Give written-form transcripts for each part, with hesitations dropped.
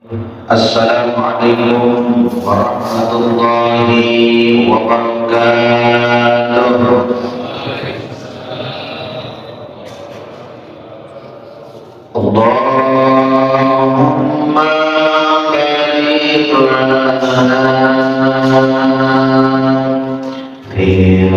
Assalamualaikum warahmatullahi wabarakatuh. Allahumma barik lana fi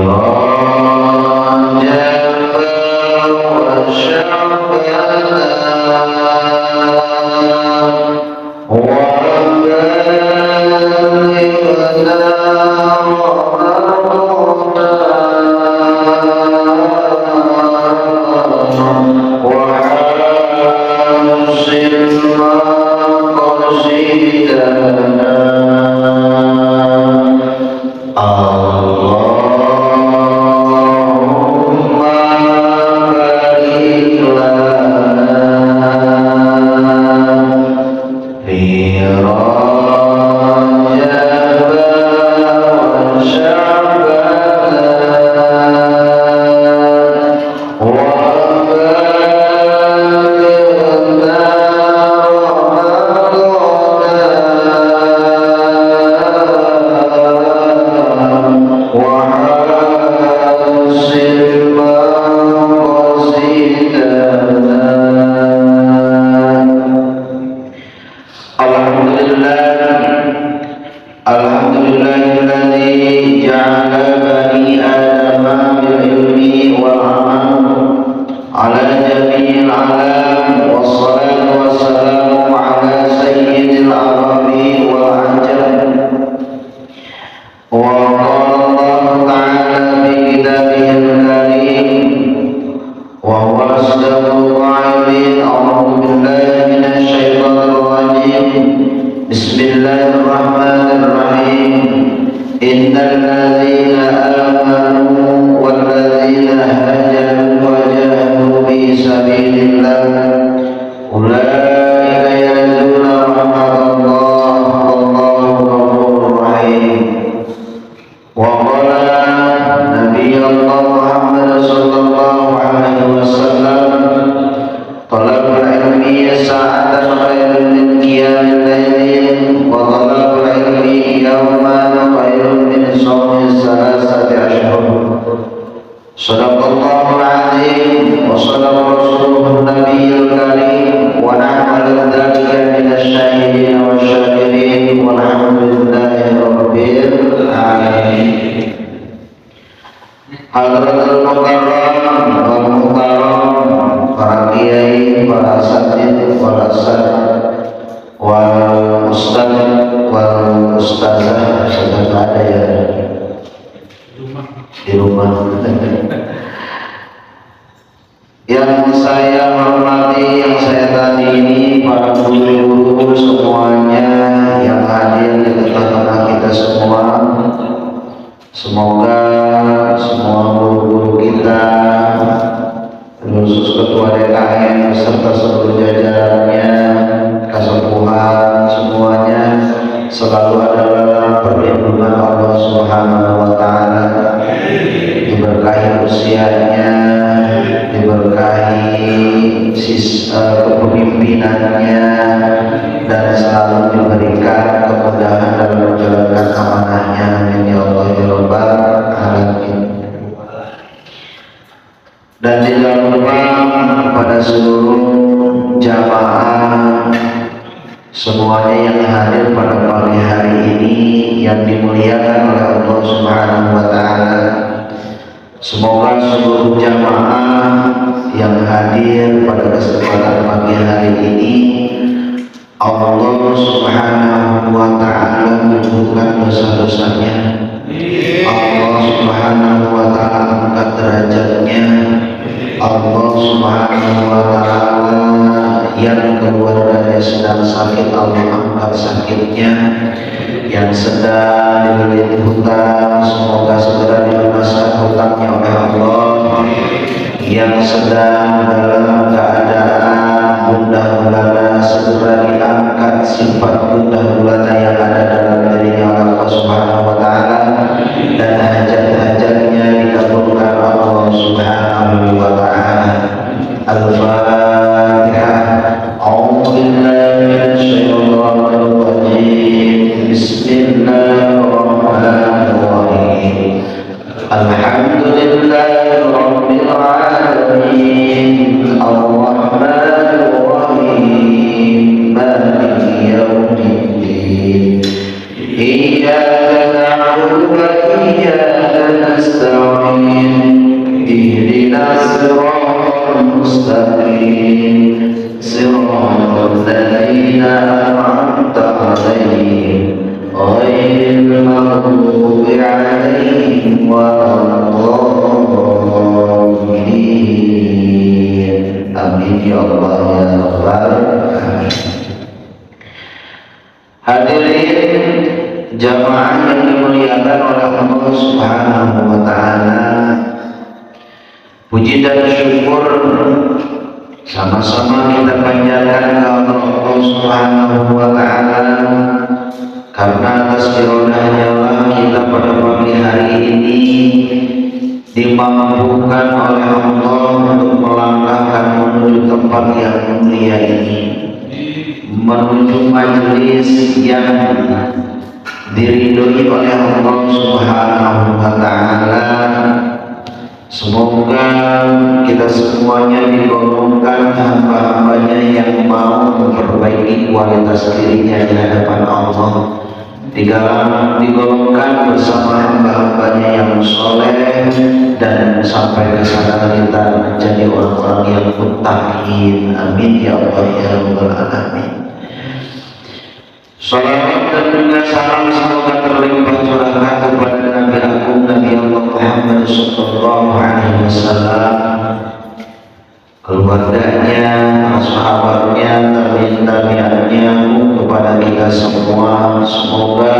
Rajab wa yang saya hormati, yang saya tadini, para guru-guru semuanya yang hadir di tengah-tengah kita semua. Semoga semua guru-guru kita, khusus ketua DKM beserta seluruh jajarannya, kesembuhan semuanya selalu ada dalam perlindungan Allah Subhanahu wa Ta'ala, diberkahi usianya, diberkahi kepemimpinannya, dan selalu diberikan kemudahan dalam menjalankan amanahnya. Amin ya Allah ya Rabbal alamin. Dan tidak lupa kepada seluruh jamaah semuanya yang hadir pada pagi hari ini yang dimuliakan oleh Allah Subhanahu wa Ta'ala. Semoga seluruh jamaah yang hadir pada kesempatan pagi hari ini Allah Subhanahu wa Ta'ala mengampunkan dosa-dosanya. Allah Subhanahu wa Ta'ala angkat derajatnya. Allah Subhanahu wa Ta'ala yang keluarganya sedang sakit, Allah angkat sakitnya. Yang sedang dililit hutang, semoga segera dilunaskan hutangnya oleh Allah. Yang sedang dalam keadaan gundah gulana, segera diangkat sifat gundah gulana yang ada dalam dirinya oleh Allah Subhanahu wa Ta'ala, dan hajat-hajatnya dikabulkan Allah Subhanahu wa Ta'ala. Al-Fatihah. A'udzu billahi minasyaitonir إياك نعبد وإياك نستعين اهدنا الصراط المستقيم صراط الذين أنعمت عليهم غير المغضوب عليهم ولا الضالين. Amin ya Allah ya Rabbal alamin. Hadirin jamaah yang dimuliakan oleh Allah Subhanahu wa taala, puji dan syukur sama-sama kita panjatkan kepada Allah Subhanahu wa taala, karena atas karunia-Nya lah kita pada pagi hari ini dimampukan oleh Allah untuk melangkahkan menuju tempat yang mulia ini, menuju majelis yang diridhoi oleh Allah Subhanahu wa taala. Semoga kita semuanya digolongkan hamba-hambanya yang mau memperbaiki kualitas dirinya di hadapan Allah, digolongkan bersama hamba-hambanya yang soleh, dan sampai ke sana kita menjadi orang-orang yang muttaqin. Amin ya Allah ya Rabbal alamin. Salawat dan juga salam semoga terlimpah curahkan kepada Nabi Agung Nabi Allah Muhammad sallallahu alaihi wasallam, keluarganya, sahabatnya, tabi'in-tabi'annya, kepada kita semua. Semoga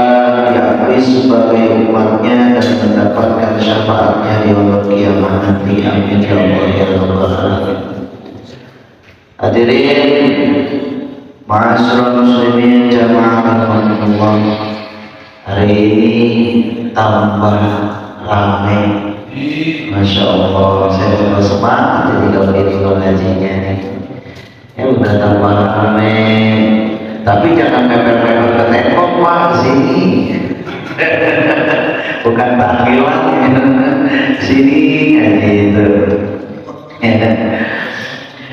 diakui sebagai umatnya dan mendapatkan syafaatnya di yaumul qiyamah nanti. Amin ya Allah ya Rabbal alamin. Hadirin ma'asyiral muslimin jamaah rahimakumullah, hari ini tambah ramai, masya Allah. Saya tambah semangat jadi kalau ini ngajinya nih. Ya udah tambah ramai, tapi jangan pepet-pepet ke tembok Pak, sini. Bukan tahlilan, sini aja itu.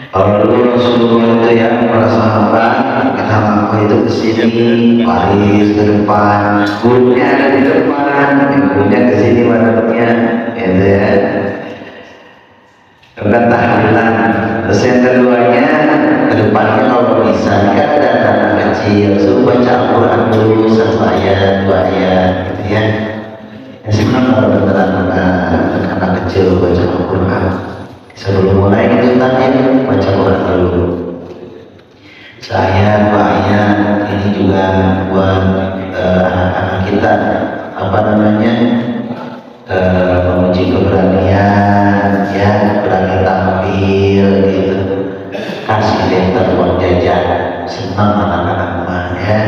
Kalau dulu Rasulullah itu ya, para sahabat kata aku itu kesini, baris ke depan, gurunya ada di depan, gurunya kesini madhabnya, gitu ya. Bukan tahlilan. Terus yang keduanya, ke depannya kalau bisa kan ada anak kecil, suruh baca Al-Quran dulu satu ayat, dua ayat, gitu ya. Ya sebenarnya kalau beneran anak kecil baca Al-Quran, sebelum mulai kita tanya baca Quran dulu. Saya ayat ini juga buat anak-anak kita, apa namanya, memuji keberanian, ya berani tampil gitu. Kasih daftar uang jajan, senang anak-anak mah ya.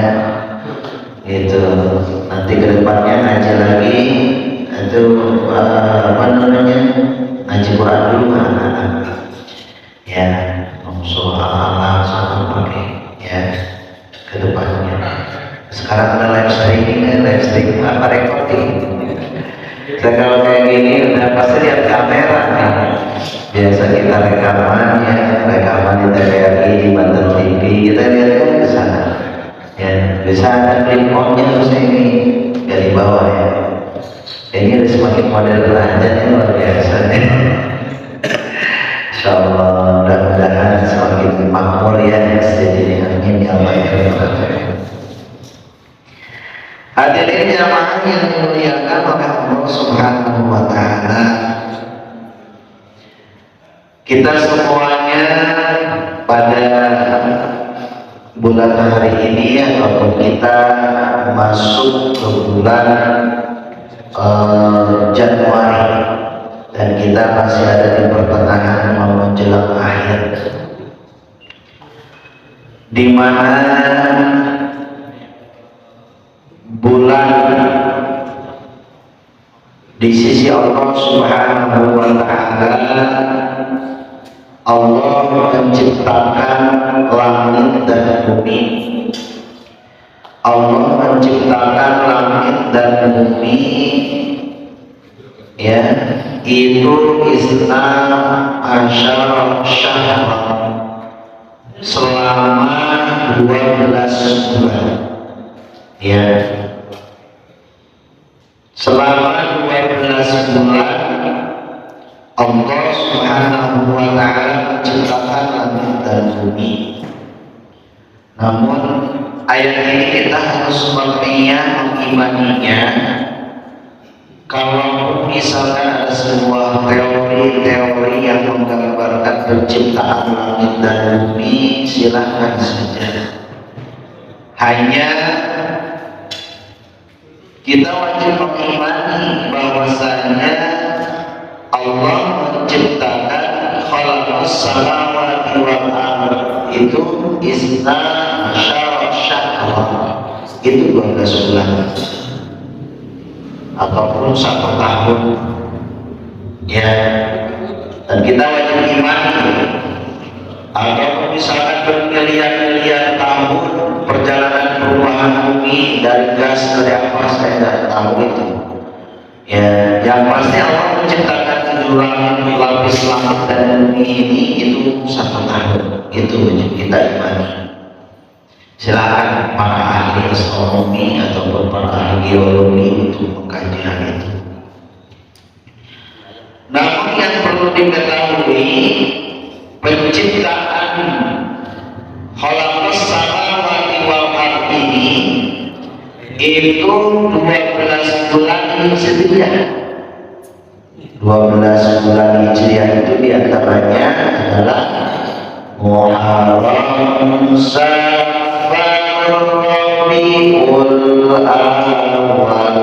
Gitu. Nanti kedepannya ngaji lagi, itu apa namanya, ngaji Quran dulu anak-anak ya, surah Al-Alaq sama pakai ya ke depannya. Sekarang ada live streaming apa recording. Saya kalau kayak gini udah pasti lihat kamera nih. Biasa kita rekaman di TVRI, di Banten TV, kita lihat ke sana ya. Bisa ada clip on-nya terus ini dari bawah ya. Ini udah semakin modern aja nih, luar biasa nih. Insyaallah mudah-mudahan semakin makmur ya masjid ini. Amin ya Allah ya Rabbal. Hadirin jamaah yang dimuliakan oleh Allah Subhanahu wa taala, kita semuanya pada bulan hari ini ataupun kita masuk ke bulan Januari, dan kita masih ada di pertengahan mau menjelang akhir, di mana bulan di sisi Allah Subhanahu wa taala, Allah menciptakan langit dan bumi. Allah menciptakan langit dan bumi ya, itu isna asyara syahran, selama 12 bulan ya. selama 12 bulan Allah Subhanahu wa Ta'ala menciptakan langit dan bumi. Namun ayat ini kita harus mengimaninya. Kalau misalkan ada sebuah teori yang menggambarkan penciptaan langit dan bumi, silahkan saja. Hanya kita wajib mengimani bahwasanya Allah menciptakan khalaqas samawati wal ardh itu isna asyara syahra, itu 12 bulan ataupun 1 tahun ya. Dan kita wajib imani ataupun misalkan bermiliar-miliar tahun perjalanan perubahan bumi dari gas dari apa saya tidak tahu itu ya. Yang pasti Allah menciptakan lapis langit dan bumi ini itu 1 tahun, itu wajib kita imani. Silakan para ahli astronomi ataupun para ahli geologi untuk mengkaji hal itu. Namun yang perlu diketahui, penciptaan khalaqas samawati wal ardh ini itu 12 bulan hijriah. 12 bulan hijriah itu diantaranya adalah Muharram, Rabiul Awal,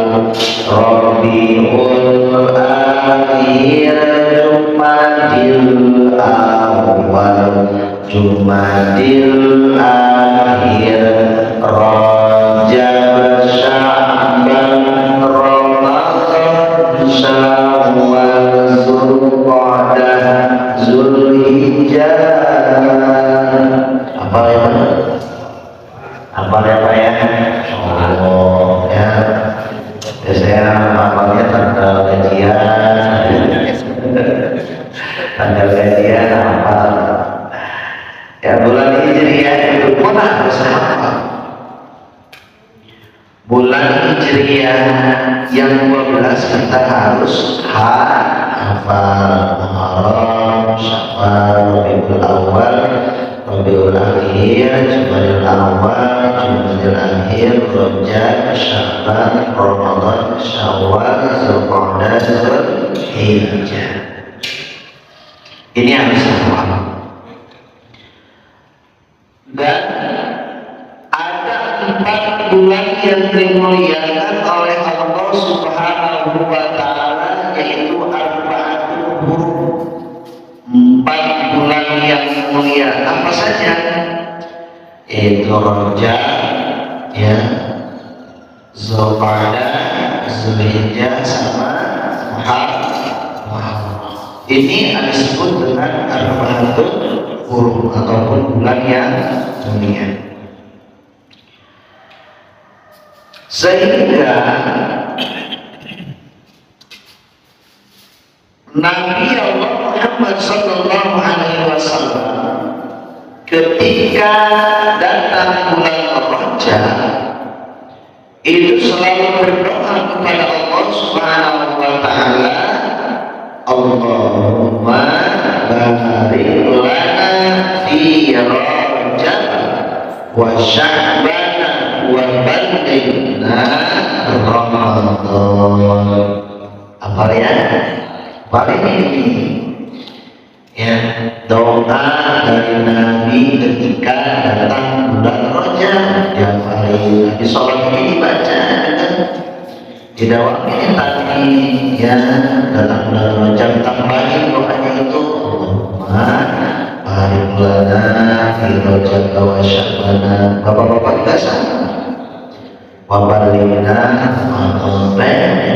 Rabiul Akhir, Jumadil Awal, Jumadil Akhir, Rajab, Sya'ban, Ramadan, Syawal, Zulqa'dah, Zulhijjah. Apa ya Pak? Apa ya Pak ya? Oh ya, biasanya apalnya tanggal gajian apa ya, bulan hijriah itu pun harus apa? Bulan hijriah yang 12 kita harus hafal. Muharram, Syawal, Rabiul Awal, Rabiul Akhir, Jumadil Awal, Jumadil Akhir, Rajab, Sya'ban, Ramadan, Syawal, Zulqa'dah, Zulhijjah. Ini harus hafal. Dan ada 4 bulan yang dimuliakan oleh Allah Subhanahu wa Ta'ala, yaitu arba'atul hurum, 4 bulan yang mulia. Apa saja? Yaitu Rajab, ya, Zulqa'dah, Zulhijjah, sama Muharram. Ini disebut dengan arba'atul hurum ataupun bulan yang mulia. Sehingga Nabi Allah Muhammad sallallahu alaihi wasallam ketika datang bulan Rajab itu selalu berdoa kepada Allah Subhanahu wa Ta'ala, Allahumma barik lana fi Rajab wa Sya'ban wa ballighna Ramadan. Apa ya? Paling ini ya, doa dari Nabi ketika datang bulan Rajab yang paling di sholat ini dibaca di dalam ini tadi ya, datang bulan Rajab tambahin doanya itu, Allahumma barik lana fi Rajab wa Sya'ban. Bapak-bapak juga sama, wa ballighna Ramadan.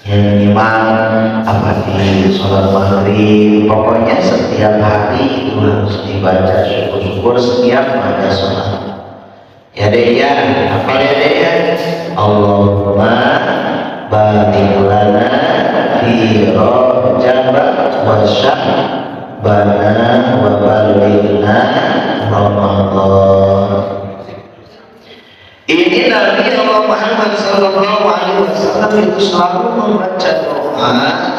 Yang imam apa di sholat maghrib, pokoknya setiap hari itu harus dibaca syukur-syukur setiap pada sholat. Ya deh ya, apa ya deh ya? Allahumma barik lana fi Rajab wa Sya'ban wa ballighna Ramadan. Ini Nabi Allah Muhammad sallallahu SAW itu selalu membaca doa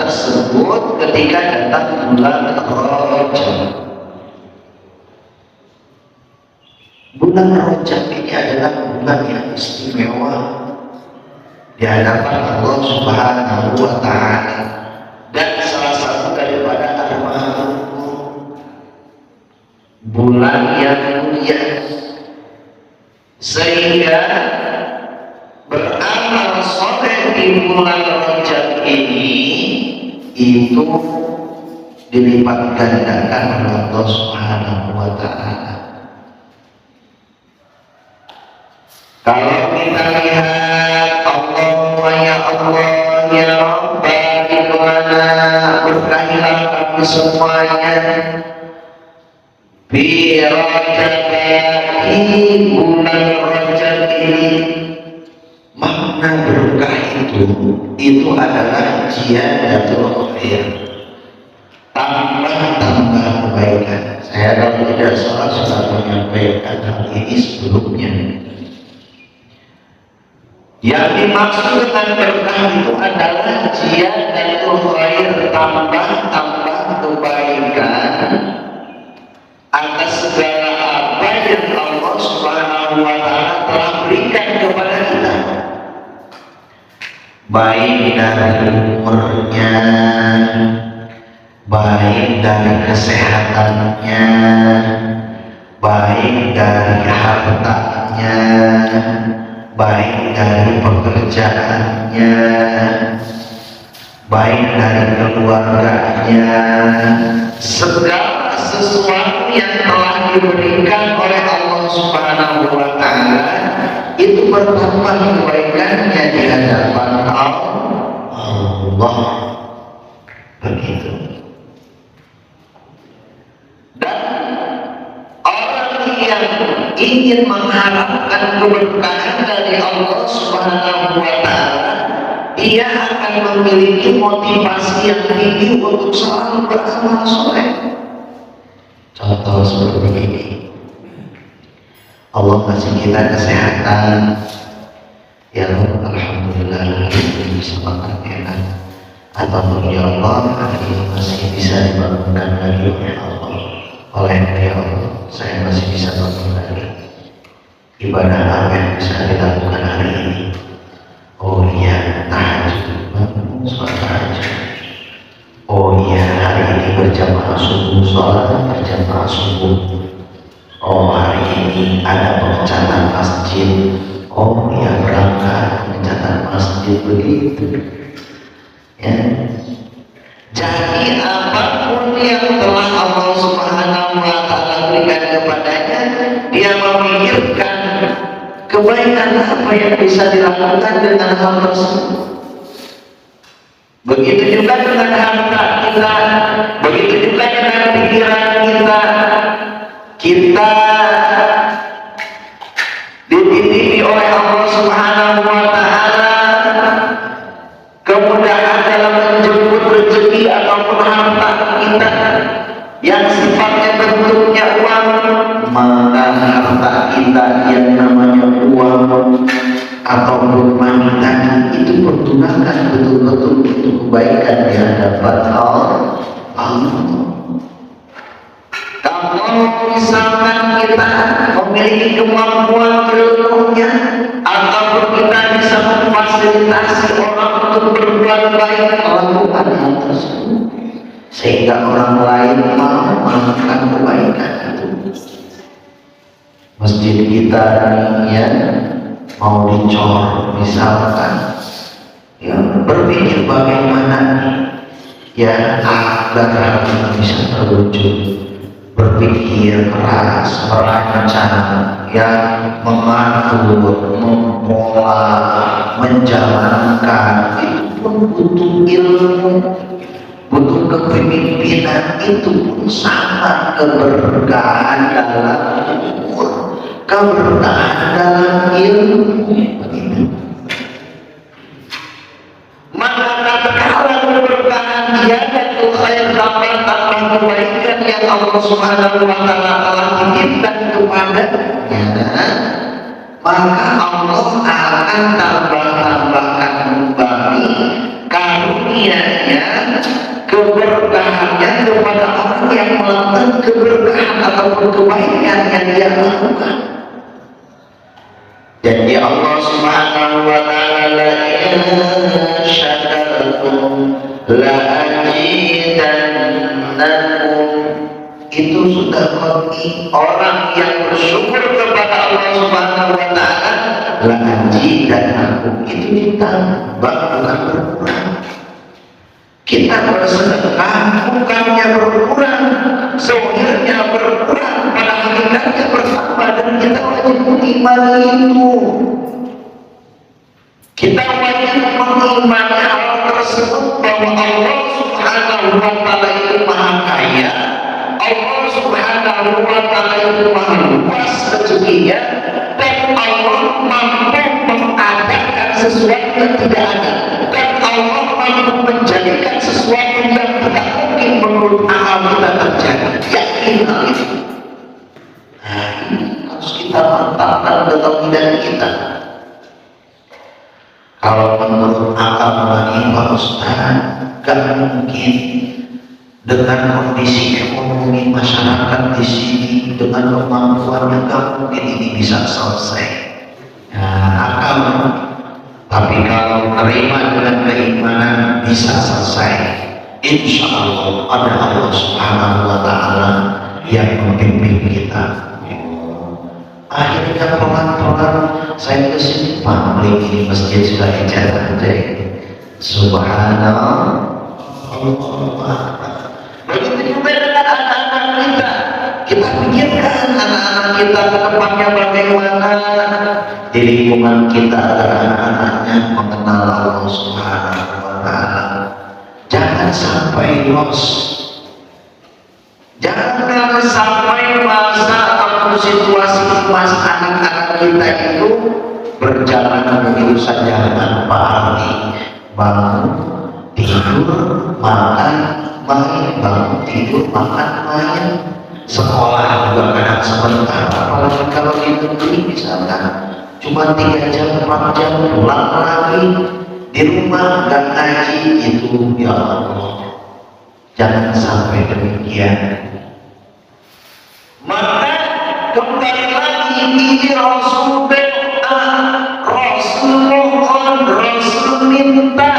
tersebut ketika datang bulan Rajab. Bulan Rajab ini adalah bulan yang istimewa di hadapan Allah Subhanahu wa Ta'ala, dan salah satu daripada bulan yang mulia, sehingga beramal soleh di bulan Rajab ini itu dilipat gandakan oleh Allah Subhanahu wa Ta'ala. Kalau kita lihat Allah ya Rabbah di mana berkahilah kami semuanya di Rajab, di bulan Rajab ini, makna berkah itu adalah ziyadatul khair, tambah kebaikan. Saya kalau tidak salah sudah menyampaikan hal ini sebelumnya. Yang dimaksud dengan berkah itu adalah ziyadatul khair, tambah kebaikan atas segala apa yang Allah Subhanahu wa Ta'ala telah berikan kepada kita, baik dari umurnya, baik dari kesehatannya, baik dari hartanya, baik dari pekerjaannya, baik dari keluarganya, segala sesuatu yang telah diberikan oleh Allah Subhanahu wa Ta'ala itu bertambah kebaikannya di hadapan Allah. Begitu. Dan orang yang ingin mengharapkan keberkahan dari Allah Subhanahu wa Ta'ala, dia akan memiliki motivasi yang tinggi untuk selalu beramal soleh. Contoh seperti ini, Allah kasih kita kesehatan, ya alhamdulillah bisa makan enak, atau ya Allah hari ini masih bisa dibangunkan lagi oleh Allah, ya Allah saya masih bisa bangun lagi. Ibadah apa yang bisa dilakukan hari ini? Oh iya, tahajud, sholat tahajud. Oh iya, hari ini berjamaah subuh, sholat berjamaah subuh. Oh hari ini ada pengecatan masjid. Oh iya, berangkat pengecatan masjid, begitu. Ya. Jadi apapun yang telah Allah Subhanahu wa Ta'ala berikan kepadanya, dia memikirkan kebaikan apa yang bisa dilakukan dengan hal tersebut. Begitu juga dengan harta kita, begitu juga dengan pikiran kita. Kita dititipi oleh Allah Subhanahu wa Ta'ala kemudahan dalam menjemput rezeki ataupun harta kita yang sifatnya bentuknya uang, maka harta kita yang namanya uang ataupun wanita itu pergunakan betul-betul untuk kebaikan di hadapan Allah. Kalau misalkan kita memiliki kemampuan ilmunya, ataupun kita bisa memfasilitasi orang untuk berbuat baik, lakukan hal tersebut sehingga orang lain mau melakukan kebaikan itu. Masjid kita ya mau dicor misalkan, ya berpikir bagaimana ya agar hal itu bisa terwujud. Berpikir keras, merancang, yang mengatur, mempola, menjalankan, itu pun butuh ilmu, butuh kepemimpinan, itu pun sama keberkahan dalam umur, keberkahan dalam ilmu. Maka tatkala keberkahan dia dan khair dapat tambah kebaikan yang Allah Subhanahu wa Ta'ala telah titipkan kepadanya, maka Allah akan tambah-tambahkan kembali karunia-Nya, keberkahannya kepada orang yang melakukan keberkahan ataupun kebaikan yang dia lakukan. Jadi Allah Subhanahu wa Ta'ala, la in syakartum la azidannakum, itu sudah bagi orang yang bersyukur kepada Allah Subhanahu wa Ta'ala, la azidannakum, itu ditambah bukan berkurang. Kita bersedekah bukannya berkurang, zahirnya berkurang, pada hakikatnya bertambah, dan kita wajib mengimani itu. Kita wajib mengimani hal tersebut, bahwa Allah Subhanahu wa Ta'ala itu maha kaya, Allah Subhanahu wa Ta'ala itu maha luas rezekinya, dan Allah mampu mengadakan sesuatu yang tidak ada, dan Allah mampu menjadikan sesuatu yang tidak mungkin menurut akal kita terjadi. Yakin hal itu. Nah, ini harus kita mantapkan dalam hidup kita. Kalau menurut akal lagi, Pak Ustaz, gak mungkin dengan kondisi ekonomi masyarakat di sini, dengan kemampuannya, gak mungkin ini bisa selesai. Nah, akal. Tapi kalau terima dengan keimanan, bisa selesai. Insya Allah ada Allah Subhanahu wa Ta'ala yang membimbing kita. Akhirnya pelan-pelan saya kesini, Pak, ini masjid sudah dijalan deh. Subhanallah. Begitu juga dengan anak-anak kita. Kita pikirkan anak-anak kita ke depannya bagaimana. Di lingkungan kita agar anak-anaknya mengenal Allah Subhanahu wa Ta'ala. Jangan sampai los. Jangan sampai masa atau situasi mas anak-anak kita itu berjalan begitu saja tanpa arti. Bangun, tidur, makan, main, bangun, tidur, makan, main. Sekolah juga kadang sebentar, apalagi kalau di negeri misalkan cuma 3 jam, 4 jam, pulang lagi. Di rumah dan ngaji itu, ya Allah, jangan sampai demikian. Maka kembali lagi, ini Rasul doa, Rasul mohon, Rasul minta,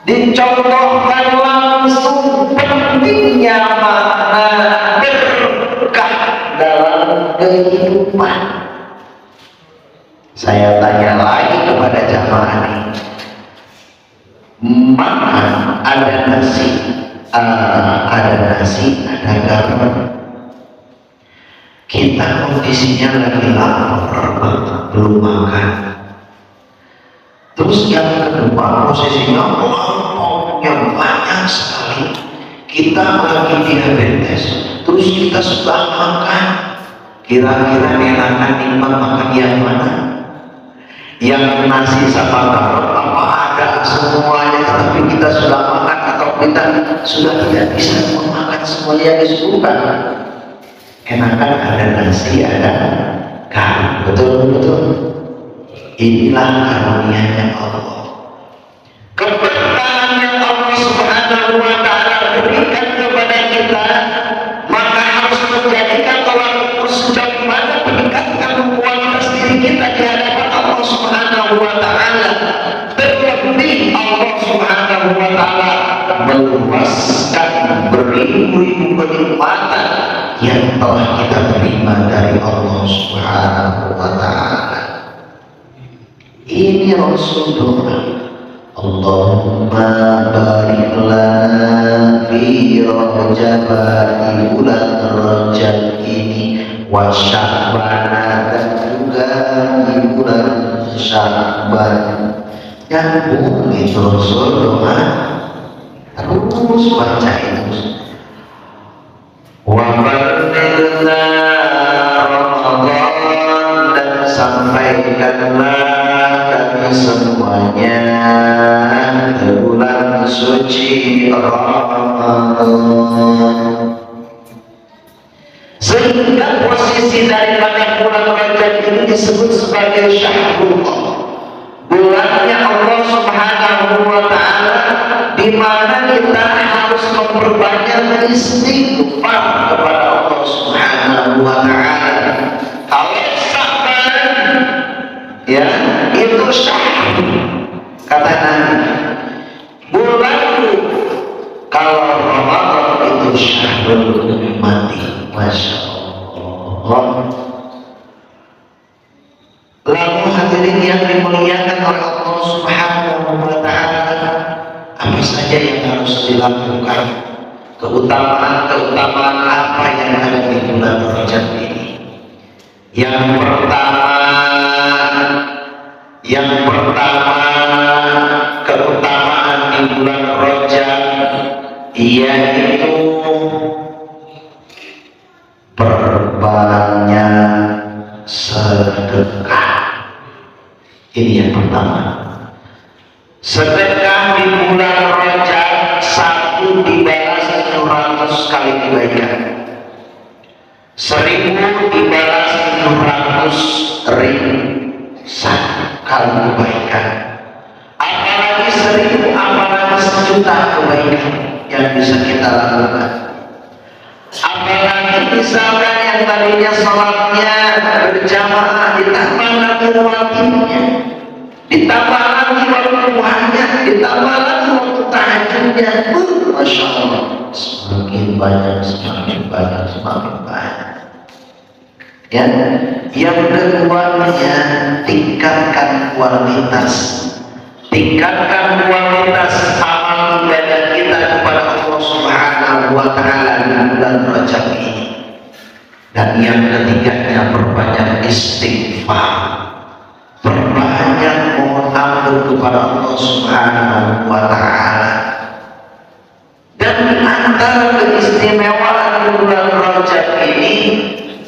dicontohkan langsung pentingnya makna berkah dalam kehidupan. Saya tanya lagi kepada jamaah ini, makan ada nasi, ada garam. Kita kondisinya lagi lapar banget, belum makan. Terus yang kedua, posisinya lauknya banyak sekali. Kita lagi diabetes, terus kita sudah makan. Kira-kira enakan timbang makan yang mana? Yang nasi sama garam apa ada semuanya, tapi kita sudah makan, atau kita sudah tidak bisa memakan semuanya yang disuguhkan. Enakan ada nasi, ada garam, betul-betul. Inilah karunia-Nya Allah, keberkahan yang Allah Subhanahu wa Ta'ala berikan kepada kita. Maka harus menjadikan tolak ukur sejauh mana meningkatkan kualitas diri kita di hadapan Allah Subhanahu wa Ta'ala. Terlebih Allah Subhanahu wa Ta'ala meluaskan beribu-ribu kenikmatan yang telah kita terima dari Allah Subhanahu wa Ta'ala. Ini Rasul doa, Allahumma barik lana fi Rajab, di bulan Rajab ini, wa Sya'ban, dan juga di bulan Sya'ban. Nyambung itu Rasul doa, terus baca itu. Wa baligna Ramadan, dan sampaikanlah kami semuanya ke bulan suci Ramadan. Sehingga posisi daripada bulan Rajab Rajab ini disebut sebagai Syahrullah, bulannya Allah Subhanahu wa Ta'ala, di mana kita harus memperbanyak istighfar kepada Allah Subhanahu wa Ta'ala. Kalau Sa'ban ya itu syahr, kata Nabi, bulan. Kalau Ramadan itu syahrul ummati, masya Allah. Lalu hadirin yang dimuliakan oleh Allah Subhanahu wa Ta'ala, apa saja yang harus dilakukan? Keutamaan apa yang ada di bulan Rajab ini? Yang pertama keutamaan di bulan Rajab yaitu perbanyak sedekah. Ini yang pertama. Sedekah di bulan Rajab satu dibalas 100 kali kebaikan, 1000 dibalas 700.000 satu kali kebaikan. Apalagi 1000, apalagi 1.000.000 kebaikan yang bisa kita lakukan. Apalagi misalkan yang tadinya sholatnya berjamaah ditambah lagi waktunya, ditambah lagi waktu duhanya, ditambah lagi waktu tahajudnya. Masya Allah, semakin banyak ya. Yang keduanya, tingkatkan kualitas amal ibadah kita kepada Allah Subhanahu wa Ta'ala di bulan Rajab ini. Dan yang ketiganya, perbanyak istighfar, perbanyak mohon ampun kepada Allah Subhanahu wa Ta'ala. Dan antara keistimewaan di bulan Rajab ini,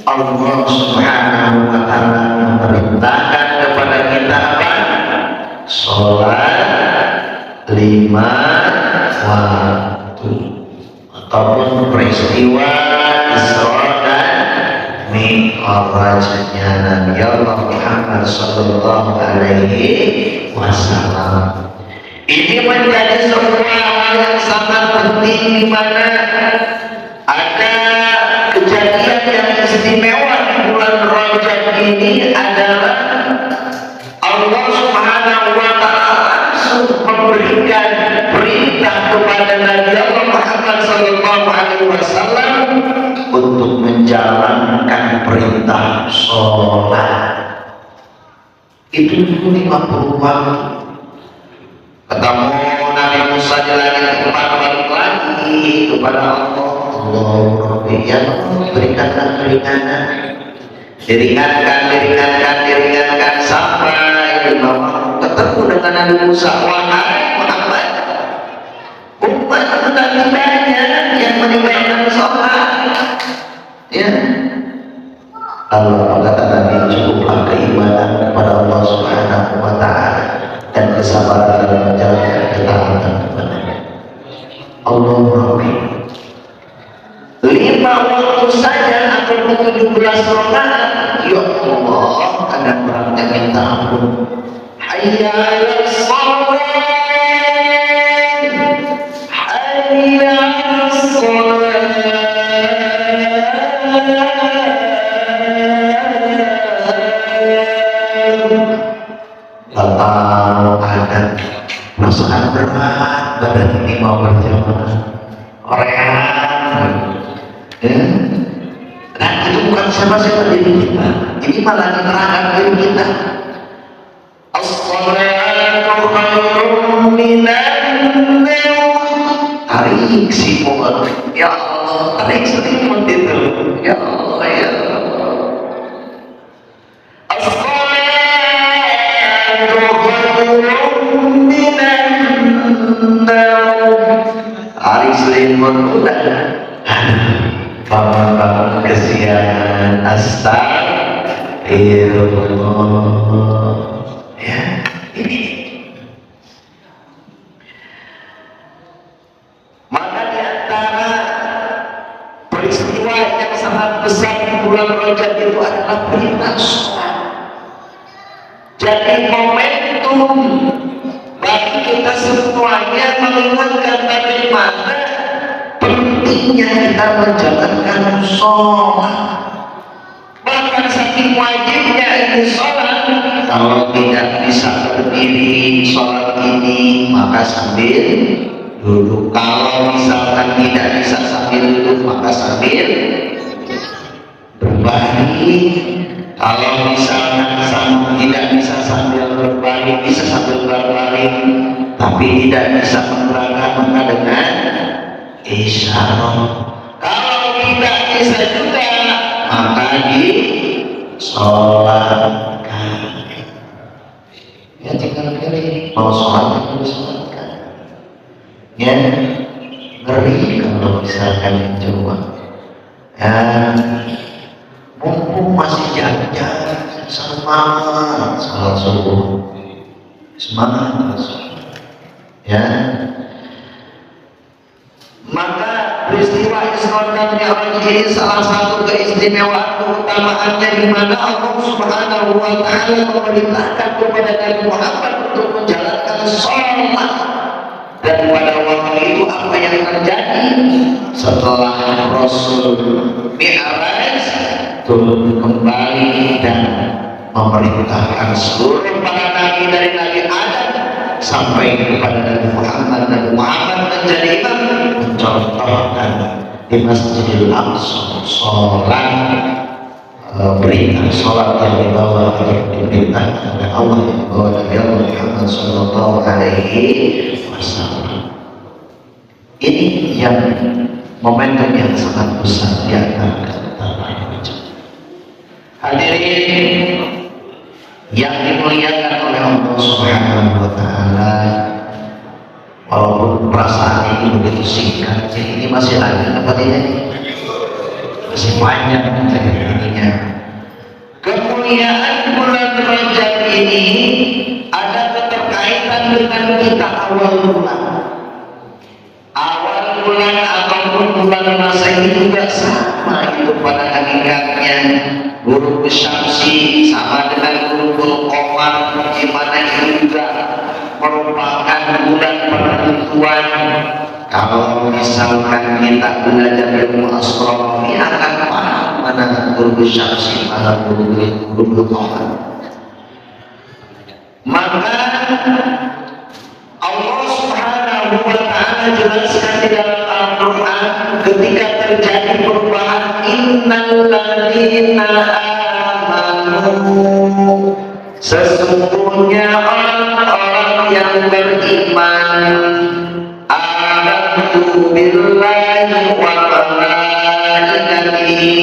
Allah Subhanahu wa Ta'ala memerintahkan kepada kita apa? Sholat 5 waktu, ataupun peristiwa Isra dan Mi'rajnya Nabi Allah Muhammad sallallahu alaihi wasallam. Ini menjadi sebuah hal yang sangat penting, di mana ada kejadian yang istimewa di bulan Rajab ini adalah Allah Subhanahu wa Ta'ala langsung memberikan perintah kepada Nabi Allah Muhammad sallallahu alaihi wasallam untuk menjalankan perintah sholat. Itu 50 waktu. Ketemu Nabi Musa di langit keempat, balik lagi kepada Allah. Allah Rabbi, ya Allah, berikanlah keringanan. Diringankan sampai ketemu dengan Nabi Musa. Wahai Muhammad, umat tadi banyak yang meninggalkan sholat. Ya, Allah kata Nabi, cukuplah keimanan kepada Allah Subhanahu wa Ta'ala dan kesabaran dalam menjalankan ketaatan kepadanya. Allah Rabbi, 5 waktu saja atau 17 rakaat, ya Allah, ada beratnya minta ampun. Hayya 'alas shalah, hayya 'alas shalah. Batal ada perasaan berat, badan ini mau berjamaah, rehat. Dan itu bukan siapa-siapa diri kita, ini malah menerangkan diri kita. As-salatu khairum minan naum. Tarik selimut, ya Allah, tarik selimut itu, ya Allah, ya Allah. As-salatu khairum minan naum. Tarik selimut udah. Bangun kesiangan, astagfirullah. Ya, ini. Maka di antara peristiwa yang sangat besar di bulan Rajab itu adalah perintah sholat. jadi momentum bagi kita semuanya mengingatkan bagaimana pentingnya kita menjalankan sholat. Bahkan saking wajibnya ini sholat, kalau tidak bisa berdiri sholat ini maka sambil duduk. Kalau misalkan tidak bisa sambil duduk maka sambil berbaring. Kalau misalkan tidak bisa sambil berbaring, bisa sambil berbaring, tapi tidak bisa menggerakkan maka dengan isyarat. Kalau tidak bisa juga maka disolatkan. Ya tinggal pilih mau sholat atau disolatkan. Ya ngeri kalau misalkan coba. Ya mumpung masih jalan-jalan, semangat salat subuh, semangat ya. Maka peristiwa Isra dan Mi'raj ini salah satu keistimewaan keutamaannya di mana Allah Subhanahu wa taala memerintahkan kepada Nabi Muhammad untuk menjalankan sholat. Dan pada waktu itu apa yang terjadi setelah Rasul Mi'raj turun kembali dan memerintahkan seluruh para nabi dari Nabi Adam sampai kepada Nabi Muhammad. Nabi Muhammad menjadi imam, mencontohkan di Masjidil Aqsa sholat, perintah sholat yang dibawa atau diperintahkan oleh Allah yang dibawa Nabi Allah Muhammad Sallallahu Alaihi Wasallam. Ini yang momentum yang sangat besar di antara hadirin yang dimuliakan oleh Allah Subhanahu wa taala. Walaupun perasaan ini begitu singkat, ini masih lagi apa tidak? Masih banyak ininya. Kemuliaan bulan Rajab ini ada keterkaitan dengan kita awal bulan. Awal bulan ataupun bulan Masehi juga sama itu pada hakikatnya. Guru Syamsi sama dengan guru Qamar, di mana itu juga merupakan bulan penentuan. Kalau misalkan kita belajar ilmu astronomi akan paham mana guru Syamsi, mana guru Qamar. Maka Allah Subhanahu wa taala jelaskan di dalam Al-Qur'an ketika terjadi perubahan, innal ladzina amanu, sesungguhnya orang-orang yang beriman, amantu billahi wa malaikatihi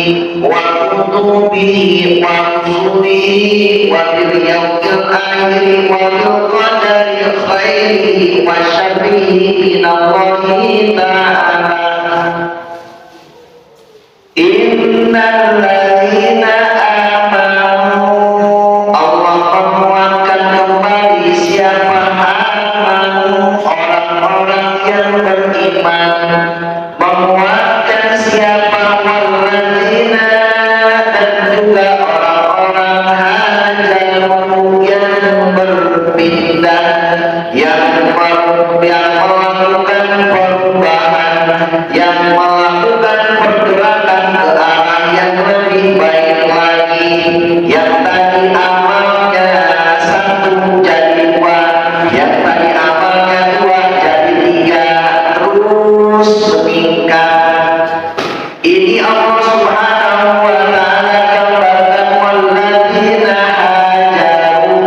wa kutubihi wa rusulihi wa bil yawmil akhir wa bil qadari khairihi wa syarrihi minallahi ta'ala. Innal ladzina amanu, Allah menguatkan kembali siapa amanu, orang-orang yang beriman, menguatkan siapa walladzina, dan juga orang-orang hajaru yang berpindah, yang melakukan perubahan, yang melakukan pergerakan ke arah yang lebih baik lagi, yang tadi amalnya satu jadi dua, yang tadi amalnya dua jadi tiga, terus meningkat. Ini Allah Subhanahu wa taala gambarkan walladzina hajaru,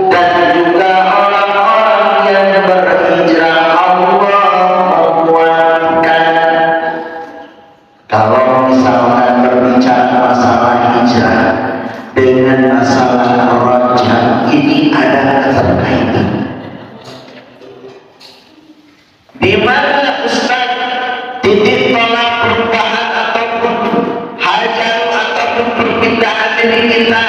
dan juga orang-orang yang berhijrah Allah menguatkan. Kalau misalkan berbicara masalah hijrah dengan masalah rajab, ini ada keterkaitan. Di mana Ustaz titik tolak perubahan ataupun hajar ataupun perpindahan diri kita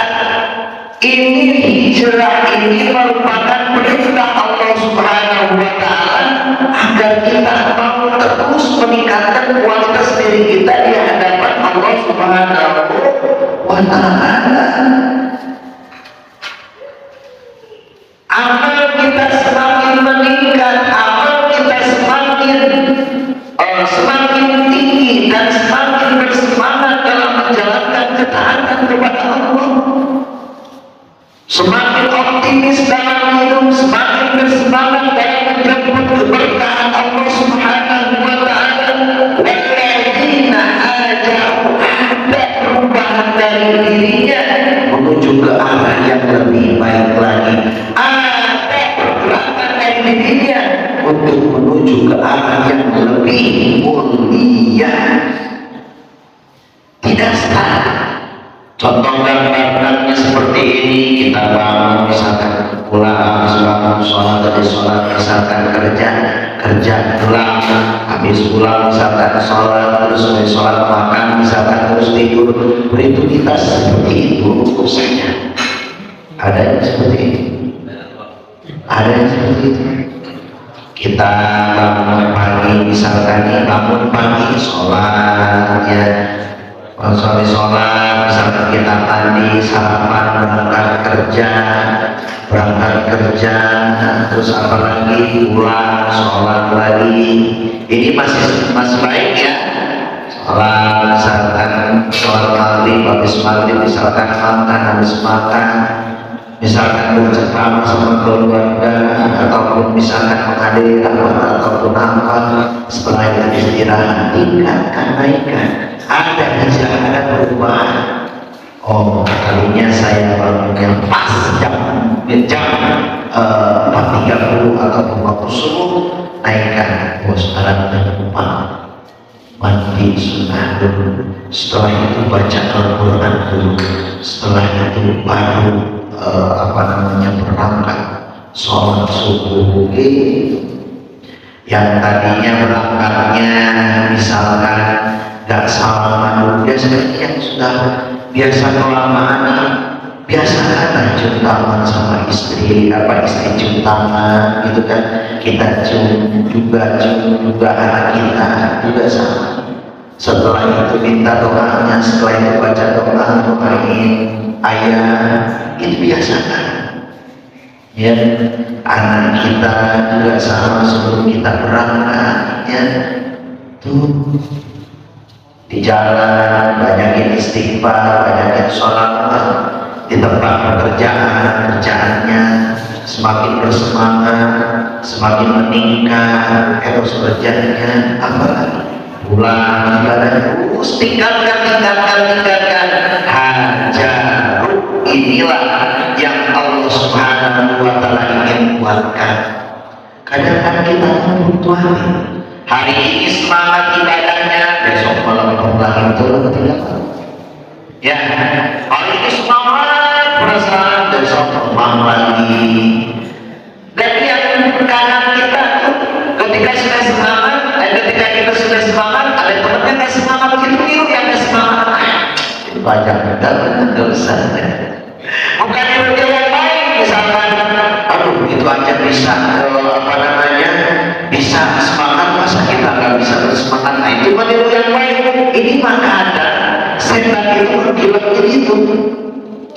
ini, hijrah ini merupakan perintah Allah Subhanahu wa taala agar kita mau terus meningkatkan kualitas diri kita di hadapan Allah Subhanahu wa taala. semakin optimis dalam hidup, semakin bersemangat dalam menjemput keberkahan Allah Subhanahu wa Ta'ala. Walladzina hajaru, ada perubahan dari dirinya menuju ke arah yang lebih baik lagi, ada pergerakan dari dirinya untuk menuju ke arah yang lebih mulia. Tidak salah. Contoh gambarannya seperti ini, kita bangun misalkan pulang habis bangun sholat, dari sholat misalkan kerja pulang, habis pulang misalkan sholat, terus sholat makan misalkan, terus tidur. Rutinitas seperti itu usahanya. Ada yang seperti itu, ada yang seperti itu. Kita bangun pagi misalkan, bangun pagi sholat ya, sholat misalkan kita mandi, sarapan, berangkat kerja, terus apalagi pulang sholat lagi. Ini masih baik ya. Sholat misalkan sholat maghrib, habis maghrib misalkan makan, habis makan misalkan bercengkrama sama keluarga, ataupun misalkan menghadiri rapat ataupun apa, setelah itu istirahat, tingkatkan, naikkan. Ada perubahan. Oh, kalinya saya baru yang pas jam 4.30 ataupun waktu subuh, naikkan bos alat dan lupa mandi sunnah dulu, setelah itu baca Al-Quran dulu, setelah itu baru berangkat sholat subuh. Yang tadinya berangkatnya misalkan gak salaman, biasanya yang sudah biasa kelamaan, biasakanlah cium tangan sama istri cium tangan gitu kan, kita cium juga anak kita juga sama. Setelah itu minta doanya, setelah itu baca doain ayah, itu biasakan ya. Anak kita juga sama, sebelum kita berangkat ya, tuh di jalan banyakin istighfar, banyakin sholat, di tempat kerjaannya semakin bersemangat, semakin meningkat terus kerjanya, apalagi pulang ibadahnya tingkatkan. Hajar, inilah yang Allah Subhanahu wa Ta'ala ingin buatkan. Kadang-kadang kita butuh hari ini semangat ibadahnya, besok malam pulang itu tidak ya. Hari ini semangat perasaan, besok pulang lagi. Dan yang kanan kita ketika sudah semangat, ketika kita sudah semangat, ada temannya nggak semangat, itu yang nggak semangat, itu banyak dosa. Bukan itu yang baik, misalkan aduh itu aja bisa bisa semangat, masa kita nggak bisa bersemangat. Nah itu meniru yang baik. Ini maka ada setan itu berkilat itu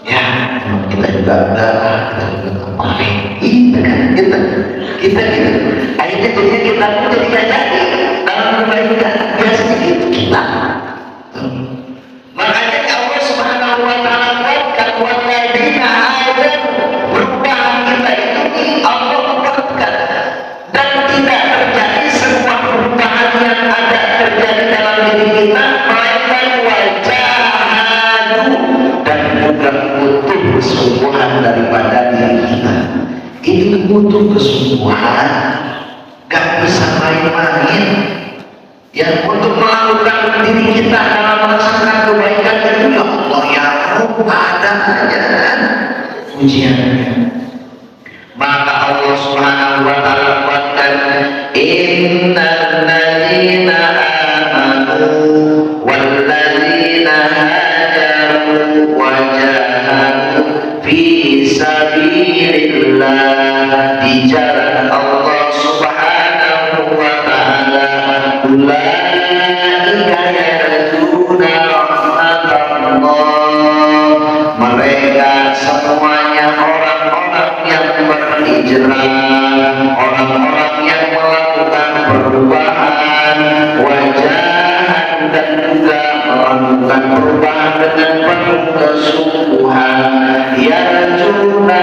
ya, kita juga ngapain kita akhirnya kita pun jadi gak jadi dalam kebaikan. Biasanya gitu kita. Makanya Allah Subhanahu wa Ta'ala katakan, walladzina hajaru, perubahan kita itu Allah buatkan, dan tidak terjadi sebuah perubahan yang ada terjadi dalam diri kita melainkan wajahadu, dan juga butuh kesungguhan daripada diri kita. Ini butuh kesungguhan, gak bisa main-main ya, untuk melakukan diri kita dalam melaksanakan kebaikan itu. Ya Allah ya ada aja ujiannya. Maka Allah Subhanahu wa Ta'ala buatkan, innal ladzina amanu wal ladzina hajaru wa jahadu fi sabilillah, di jalan Allah Subhanahu wa Ta'ala, ulaika yarjuna rahmatallah, mereka semuanya orang-orang yang berhijrah, orang-orang yang melakukan perubahan, wajahan, dan juga melakukan perubahan dengan penuh kesungguhan, yarjuna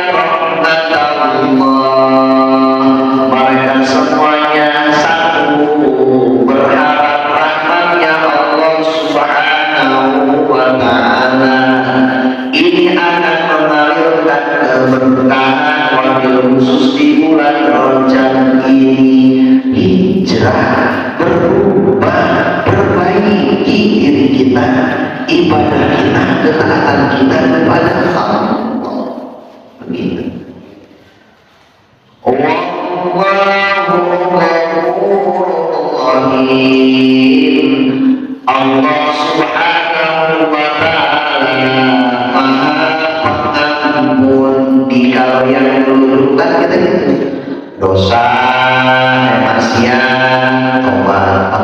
khusus di bulan Rajab ini, hijrah, berubah, perbaiki diri kita, ibadah kita, ketaatan kita kepada Allah. Begitu. Wallahu Rahim. Allah Subhanahu wa Ta'ala Maha Pengampun di kalau yang dulu kan kita dosa, maksiat, tobat,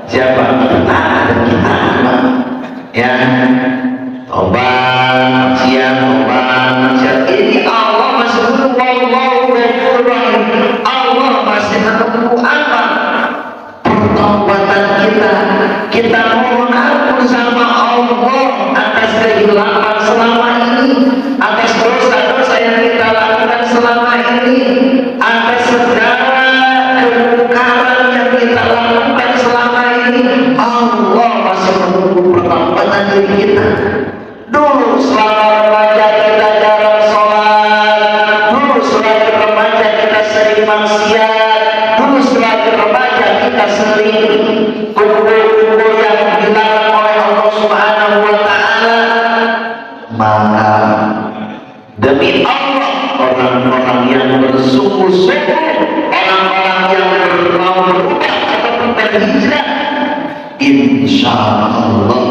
siapa kita dan kita ya tobat, maksiat ini Allah masih wallahu ghafurur rahim. Allah masih menunggu apa? Pertobatan kita mohon ampun sama Allah atas kehilapan selama ini, atas dosa-dosa yang kita lakukan selama ini, atas segala kemungkaran yang kita lakukan selama ini. Allah masih menunggu pertobatan diri kita. Dulu selama remaja kita jarang sholat, dulu selagi remaja kita sering maksiat, dulu selagi remaja kita sering kumpul-kumpul yang dilarang oleh Allah Subhanahu wa Ta'ala. Maka demi Allah, orang-orang yang bersungguh-sungguh, orang-orang yang mau berubah ataupun berhijrah, insya Allah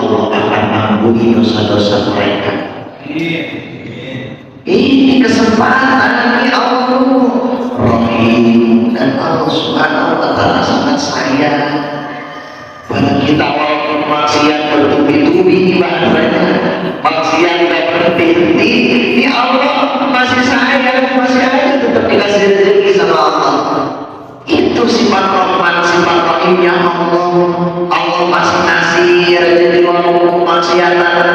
Allah akan mengampuni dosa-dosa mereka. Ini kesempatan ya Allah Rahim, dan Allah Subhanahu wa Ta'ala sangat sayang pada kita. Walaupun maksiat bertubi-tubi di bahasanya, maksiat dan berhenti, ini Allah masih sayang, masih ada tetap dikasih rezeki sama Allah. Itu sifat Rahman, sifat Rahimnya Allah. Allah masih ngasih rezeki walaupun maksiatan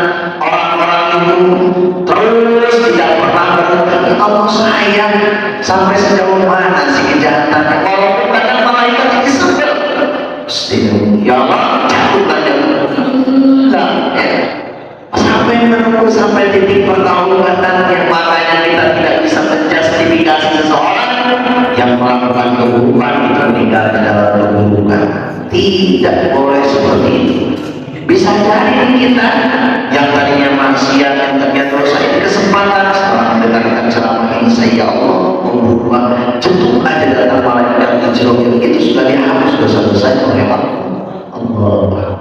orang-orang itu terus tidak pernah berhenti. Allah sayang sampai sejauh mana sih kejahatannya, walaupun kadang malaikat ini sebel, ya Allah cabut aja enggak ya. Sampai menunggu sampai titik pertaubatan yang makanya kita tidak bisa menjustifikasi seseorang yang melakukan keburukan itu meninggal di dalam keburukan. Tidak boleh seperti itu. Bisa jadi kita yang tadinya maksiat, yang tadinya dosa, ini kesempatan setelah mendengarkan ceramah ini, saya Allah berubah, cetuk aja datang malaikat di jeruk itu sudah dihapus dosa-dosanya oleh Allah.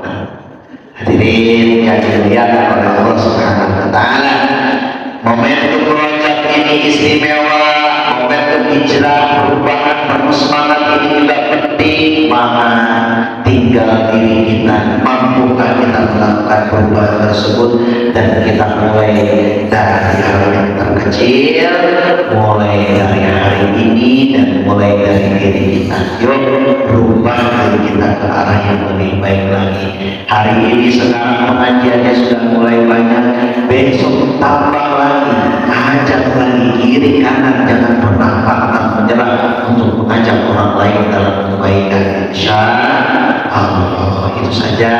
Hadirin yang dimuliakan oleh Allah Subhanahu wa Ta'ala, momentum Rajab ini istimewa, momentum hijrah, perubahan, bersemangat ini juga penting. Maka tinggal diri kita, mampukah kita melakukan perubahan tersebut, dan kita mulai dari hal yang terkecil, mulai dari hari ini dan mulai dari diri kita. Yuk berubah diri kita ke arah yang lebih baik lagi. Hari ini sekarang pengajiannya sudah mulai banyak, besok tambah lagi, ajak lagi kiri kanan, jangan pernah pantang menyerah untuk mengajak orang lain dalam kebaikan. Insya Allah itu saja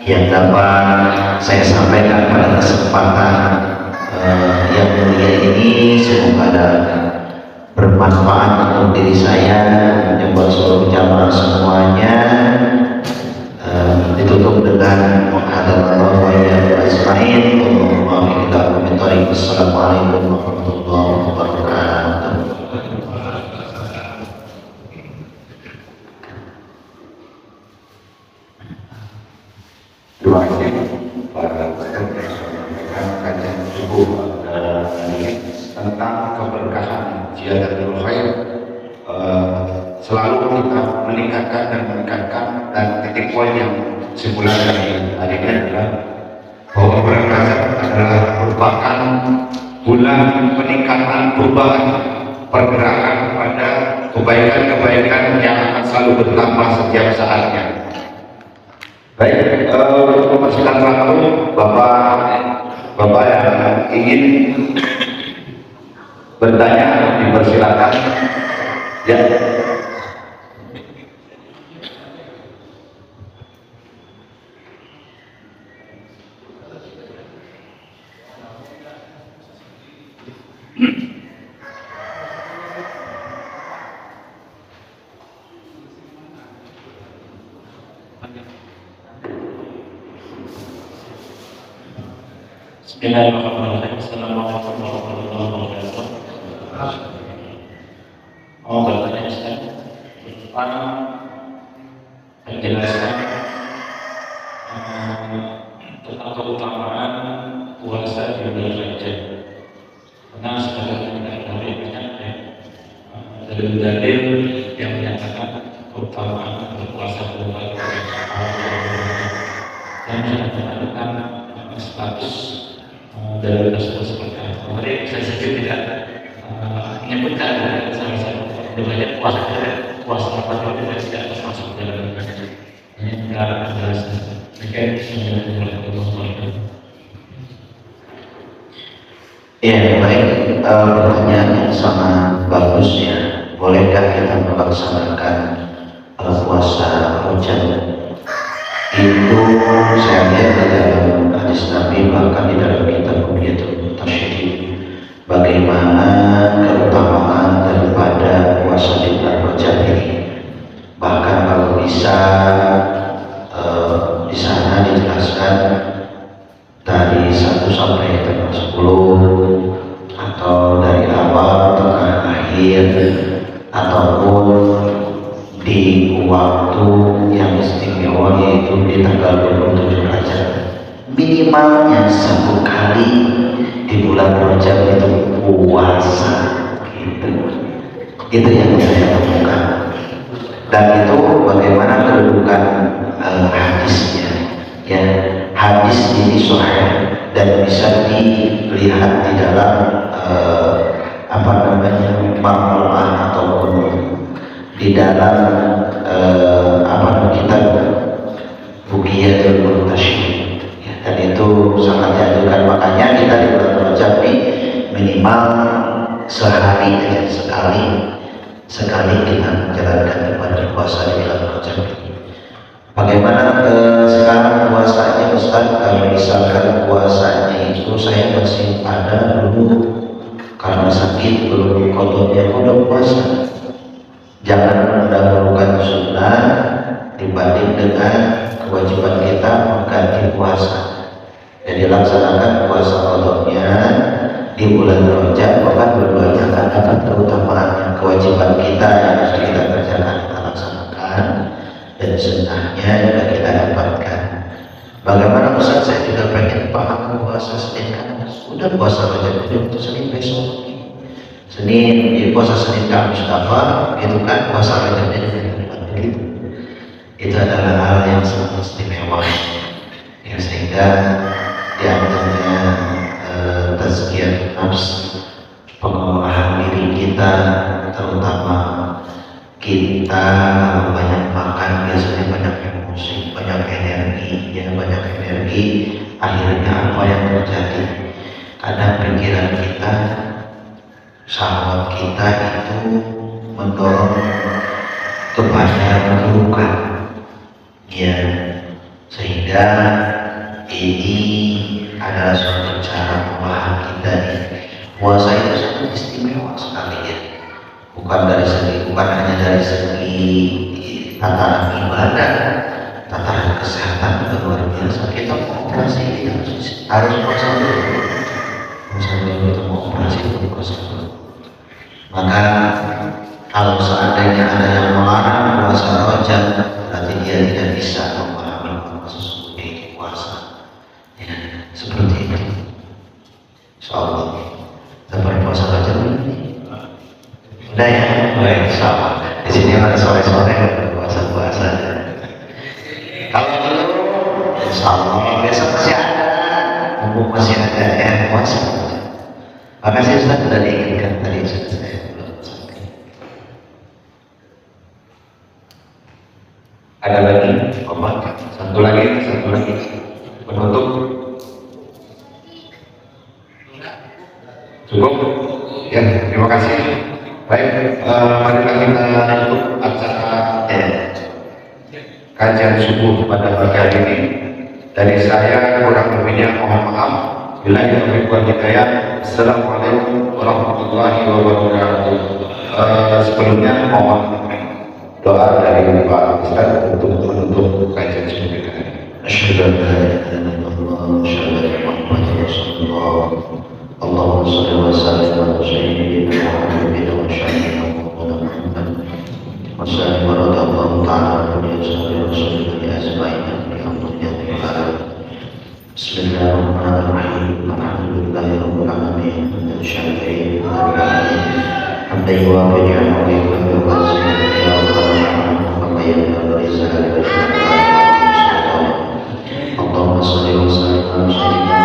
yang dapat saya sampaikan pada kesempatan yang mulia ini. Semoga ada bermanfaat untuk diri saya dan buat seluruh jamaah semuanya. Ditutup dengan muhadharah wa iyyakum ajma'in. Assalamualaikum warahmatullahi wabarakatuh. Terima kasih para ustaz yang menyampaikan kajian subuh tentang keberkahan Ziyadatul Khair. Selalu kita meningkatkan dan titik poin yang simpulan dari hari ini adalah bahwa bulan Rajab adalah merupakan bulan peningkatan perubahan, pergerakan pada kebaikan-kebaikan yang akan selalu bertambah setiap saatnya. Baik, untuk mempersingkat waktu, Bapak yang ingin bertanya dipersilakan. Ya. Bismillahirrahmanirrahim. Assalamualaikum warahmatullahi wabarakatuh. Mau bertanya Ustaz tentang penjelasan tentang keutamaan puasa di bulan Rajab. Karena sebagai dari banyak ya dalil-dalil yang menyatakan keutamaan berpuasa di bulan Rajab dan menyatakan status dari tersebut seperti apa. Jadi saya sendiri tidak menyebutkan salah satu banyak puasa apa tidak termasuk dalam ini tidak penjelasan. Ya baik, pertanyaan yang sangat bagus ya. Bolehkah kita melaksanakan puasa Rajab? Itu saya lihat di dalam hadis Nabi, bahkan di dalam kitab Bughyatul Tasyrik, bagaimana keutamaan daripada puasa di bulan Rajab ini. Bahkan kalau bisa di sana dijelaskan dari 1 sampai tanggal 10 atau dari awal, tengah, akhir, ataupun di waktu yang istimewa yaitu di tanggal 27 Rajab. Minimalnya 1 kali di bulan Rajab itu puasa gitu. Itu yang saya temukan. Dan itu bagaimana kedudukan hadisnya ya. Hadis ini sahih dan bisa dilihat di dalam maklumat ataupun di dalam kitab Bughyatul Tasyrik ya, dan itu sangat dianjurkan. Makanya kita di bulan Rajab ini minimal sehari aja, sekali kita menjalankan ibadah puasa di bulan Rajab ini. Bagaimana sekarang puasanya Ustaz? Kalau misalkan puasanya itu saya masih ada dulu karena sakit belum kodoknya udah puasa. Jangan mendahulukan sunnah dibanding dengan kewajiban kita mengganti puasa. Jadi laksanakan puasa kodoknya di bulan Rajab, bahkan berduanya akan dapat keutamaannya. Kewajiban kita yang harus kita kerjakan kita laksanakan, dan sunnahnya juga kita dapatkan. Bagaimana Ustaz? Saya juga pengen paham puasa Senin Kamis. Udah puasa Rajab itu untuk Senin besok. Senin, di puasa Senin Kamis apa? Itu kan puasa Rajabnya juga begitu. Itu adalah hal yang sangat istimewa. Ya, sehingga di antaranya tazkiyah nafs, pengolahan diri kita, terutama kita banyak makan biasanya banyak emosi, banyak energi, akhirnya apa yang terjadi? Kadang pikiran kita, syahwat kita itu mendorong kepada keburukan ya, sehingga ini adalah suatu cara pemahaman kita nih. Puasa itu sangat istimewa sekali ya. Bukan hanya dari segi tataran ibadah, tataran kesehatan juga luar biasa. Kita mau operasi, kita harus puasa dulu. Misalnya kita mau operasi, kita puasa dulu. Maka kalau seandainya ada yang melarang puasa Rajab, berarti dia tidak bisa memahami apa sesungguhnya itu puasa. Ya, seperti itu. Insyaallah kita berpuasa Rajab ini. Udah ya, baik, sama. Di sini ada sore-sore puasa-puasa. Kalau belum, insyaallah besok masih ada, mumpung masih ada ya puasa. Makasih Ustaz sudah diingatkan tadi saya belum sampai. Ada lagi? Satu lagi. Penutup. Cukup? Ya, terima kasih. Baik, marilah kita tutup acara kajian subuh pada pagi hari ini. Dari saya kurang lebihnya mohon maaf. Bila taufiq wal hidayah. Assalamualaikum warahmatullahi wabarakatuh. Sebelumnya mohon doa dari Pak Ustaz untuk menutup kajian subuh kita. Asyhadu an la ilaha illallah wa asyhadu anna Muhammadar Rasulullah. الله اللهم صل وسلم على سيدنا محمد وشفيعنا محمد وسلم ورضي الله تعالى عن أصحاب رسول الله أجمعين بسم الله الرحمن الرحيم الحمد لله رب العالمين الشافعين حمدا يوافي نعمه ويكفي ويزيد يا رب العالمين كما ينبغي لجلاله وجهه اللهم صل وسلم على سيدنا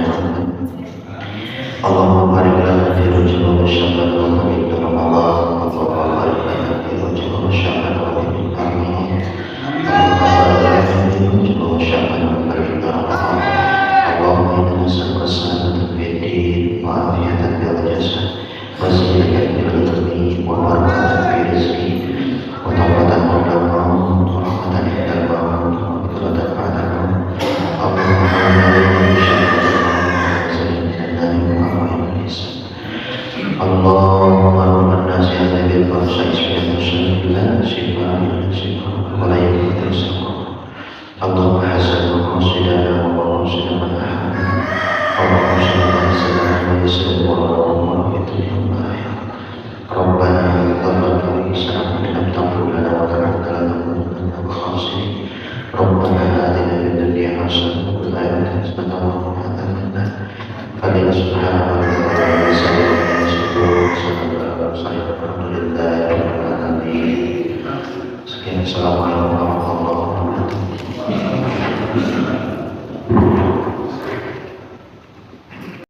محمد اللهم بارك لنا في رجب وشعبان وقبل رمضان اللهم بارك لنا في رجب وشعبان وقبل رمضان اللهم بارك لنا في رجب وشعبان وقبل رمضان اللهم إنا نسألك السلامة في الدين وعافية في الجسد وزينة في القلب وبركة في الرزق وتوبة قبل الموت ورحمة عند الموت ومغفرة بعد الموت اللهم اغفر لنا بشرك اللهم رب الناس هذا بالفرش اسمك المسلم لا شفاء الا شفاء ولا يغادر سقما اللهم حسن مقاصدنا ومقاصد من احبنا ومقاصد من سلم ويسر ورحمه في الدنيا والاخره ربنا ظلمنا انفسنا وان لم تغفر لنا وترحمنا لنكونن من الخاسرين ربنا آتنا في الدنيا حسنة وفي الآخرة حسنة وقنا عذاب النار فلله سبحانه وتعالى الحمد لله رب العالمين. Sekian, assalamualaikum.